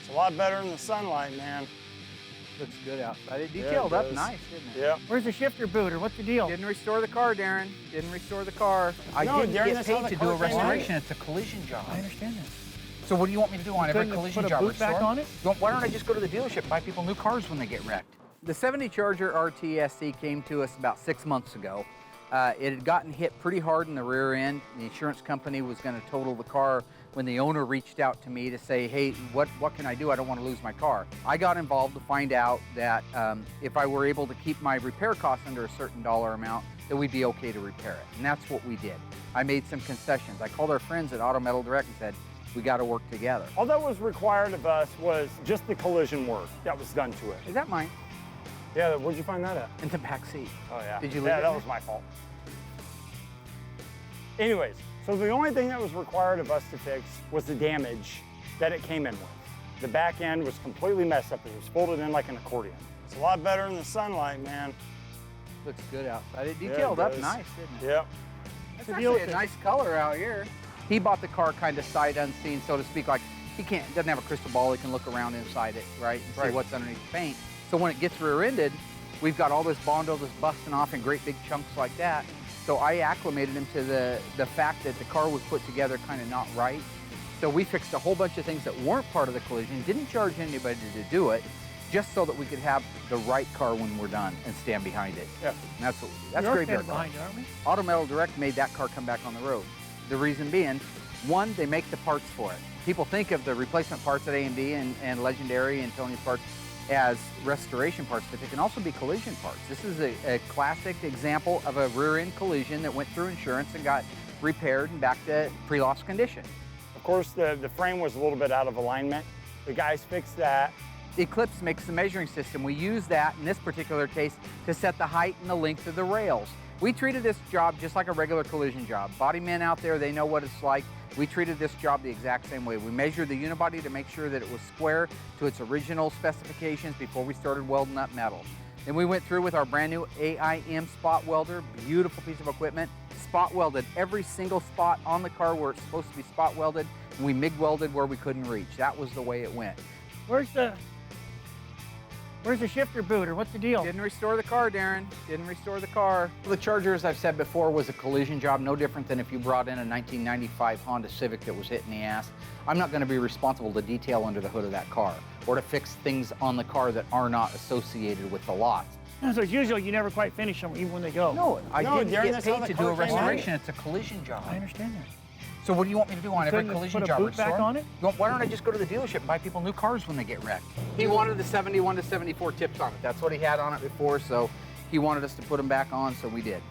It's a lot better in the sunlight, man. Looks good outside. It detailed up nice, didn't it? Yep. Where's the shifter booter? What's the deal? Didn't restore the car, Darren. Didn't restore the car. I didn't get paid to do a restoration. It's a collision job. I understand that. So what do you want me to do on every collision job? Put a boot back on it? Why don't I just go to the dealership, buy people new cars when they get wrecked? The 70 Charger RTSC came to us about 6 months ago. It had gotten hit pretty hard in the rear end. The insurance company was going to total the car when the owner reached out to me to say, hey, what can I do? I don't want to lose my car. I got involved to find out that if I were able to keep my repair costs under a certain dollar amount, that we'd be okay to repair it. And that's what we did. I made some concessions. I called our friends at Auto Metal Direct and said, we got to work together. All that was required of us was just the collision work that was done to it. Is that mine? Yeah, where'd you find that at? In the back seat. Oh, yeah. Did you leave Yeah, it that there? was my fault. Anyways, so the only thing that was required of us to fix was the damage that it came in with. The back end was completely messed up. It was folded in like an accordion. It's a lot better in the sunlight, man. Looks good outside. It detailed up nice, didn't it? Yep. That's actually a nice color out here. He bought the car kind of sight unseen, so to speak. Like doesn't have a crystal ball. He can look around inside it, right, and see what's underneath the paint. So when it gets rear-ended, we've got all this Bondo that's busting off in great big chunks like that. So I acclimated him to the fact that the car was put together kind of not right. So we fixed a whole bunch of things that weren't part of the collision, didn't charge anybody to do it, just so that we could have the right car when we're done and stand behind it. Yeah. And that's what we do. That's great. Behind it, aren't we? Auto Metal Direct made that car come back on the road. The reason being, one, they make the parts for it. People think of the replacement parts at A&D and Legendary and Tony's parts as restoration parts, but they can also be collision parts. This is a classic example of a rear-end collision that went through insurance and got repaired and back to pre-loss condition. Of course, the frame was a little bit out of alignment. The guys fixed that. Eclipse makes the measuring system. We use that in this particular case to set the height and the length of the rails. We treated this job just like a regular collision job. Body men out there, they know what it's like. We treated this job the exact same way. We measured the unibody to make sure that it was square to its original specifications before we started welding up metal. Then we went through with our brand new AIM spot welder, beautiful piece of equipment, spot welded every single spot on the car where it's supposed to be spot welded, and we MIG welded where we couldn't reach. That was the way it went. Where's the shifter booter? What's the deal? Didn't restore the car, Darren. Didn't restore the car. The Charger, as I've said before, was a collision job, no different than if you brought in a 1995 Honda Civic that was hit in the ass. I'm not going to be responsible to detail under the hood of that car or to fix things on the car that are not associated with the lots. So it's usual you never quite finish them even when they go. No, I didn't Darren, get that's how paid the to car do a came out. restoration. It's a collision job. I understand that. So what do you want me to do on every collision job? Put a boot back on it? Why don't I just go to the dealership and buy people new cars when they get wrecked? He wanted the 71 to 74 tips on it. That's what he had on it before, so he wanted us to put them back on, so we did.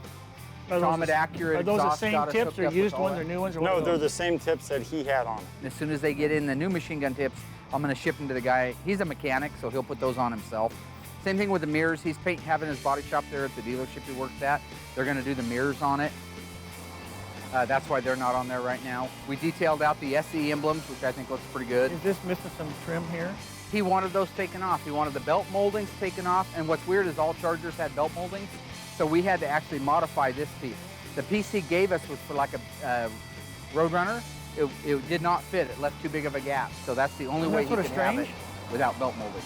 Tom had accurate exhaust. Are those the same got us tips hooked or up used with all ones that. or new ones? Or No, what they're the same tips that he had on it. And as soon as they get in the new machine gun tips, I'm going to ship them to the guy. He's a mechanic, so he'll put those on himself. Same thing with the mirrors. He's having his body shop there at the dealership he works at. They're going to do the mirrors on it. That's why they're not on there right now. We detailed out the SE emblems, which I think looks pretty good. Is this missing some trim here? He wanted those taken off. He wanted the belt moldings taken off. And what's weird is all Chargers had belt moldings, so we had to actually modify this piece. The piece he gave us was for like a Roadrunner. It did not fit. It left too big of a gap. So that's the only way you could have it without belt moldings.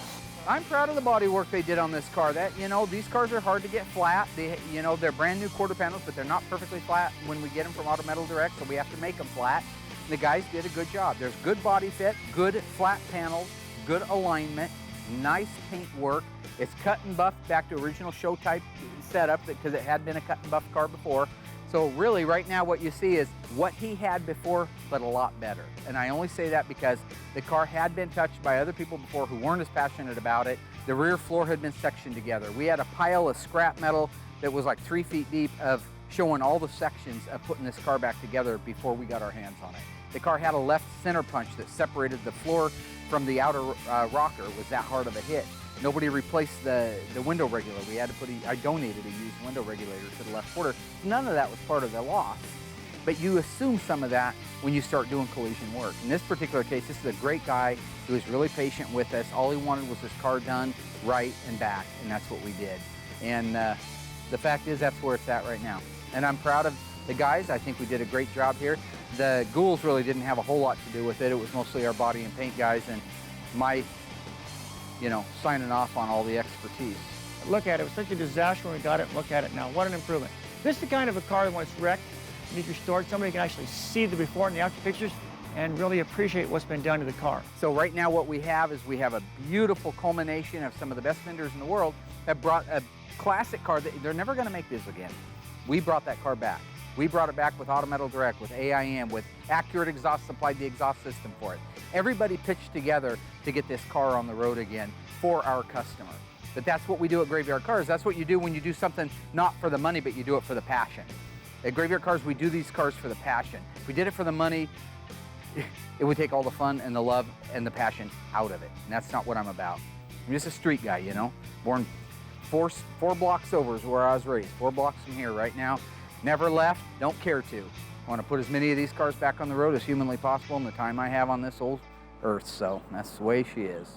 I'm proud of the body work they did on this car. These cars are hard to get flat. They're brand new quarter panels, but they're not perfectly flat when we get them from Auto Metal Direct, so we have to make them flat. The guys did a good job. There's good body fit, good flat panels, good alignment, nice paint work. It's cut and buffed back to original show type setup because it had been a cut and buff car before. So really right now what you see is what he had before, but a lot better. And I only say that because the car had been touched by other people before who weren't as passionate about it. The rear floor had been sectioned together. We had a pile of scrap metal that was like 3 feet deep of showing all the sections of putting this car back together before we got our hands on it. The car had a left center punch that separated the floor from the outer rocker. It was that hard of a hit. Nobody replaced the window regulator. We had to I donated a used window regulator to the left quarter. None of that was part of the loss. But you assume some of that when you start doing collision work. In this particular case, this is a great guy who was really patient with us. All he wanted was his car done right and back, and that's what we did. And the fact is, that's where it's at right now. And I'm proud of the guys. I think we did a great job here. The ghouls really didn't have a whole lot to do with it. It was mostly our body and paint guys, and my, signing off on all the expertise. Look at it. It was such a disaster when we got it. Look at it now. What an improvement. This is the kind of a car that when it's wrecked, and if you're stored, somebody can actually see the before and the after pictures and really appreciate what's been done to the car. So right now what we have is we have a beautiful culmination of some of the best vendors in the world that brought a classic car that they're never going to make this again. We brought that car back. We brought it back with Autometal Direct, with AIM, with Accurate Exhaust supplied the exhaust system for it. Everybody pitched together to get this car on the road again for our customer. But that's what we do at Graveyard Carz. That's what you do when you do something not for the money, but you do it for the passion. At Graveyard Carz, we do these cars for the passion. If we did it for the money, it would take all the fun and the love and the passion out of it. And that's not what I'm about. I'm just a street guy, Born four blocks over is where I was raised. 4 blocks from here right now. Never left, don't care to. I want to put as many of these cars back on the road as humanly possible in the time I have on this old earth. So that's the way she is.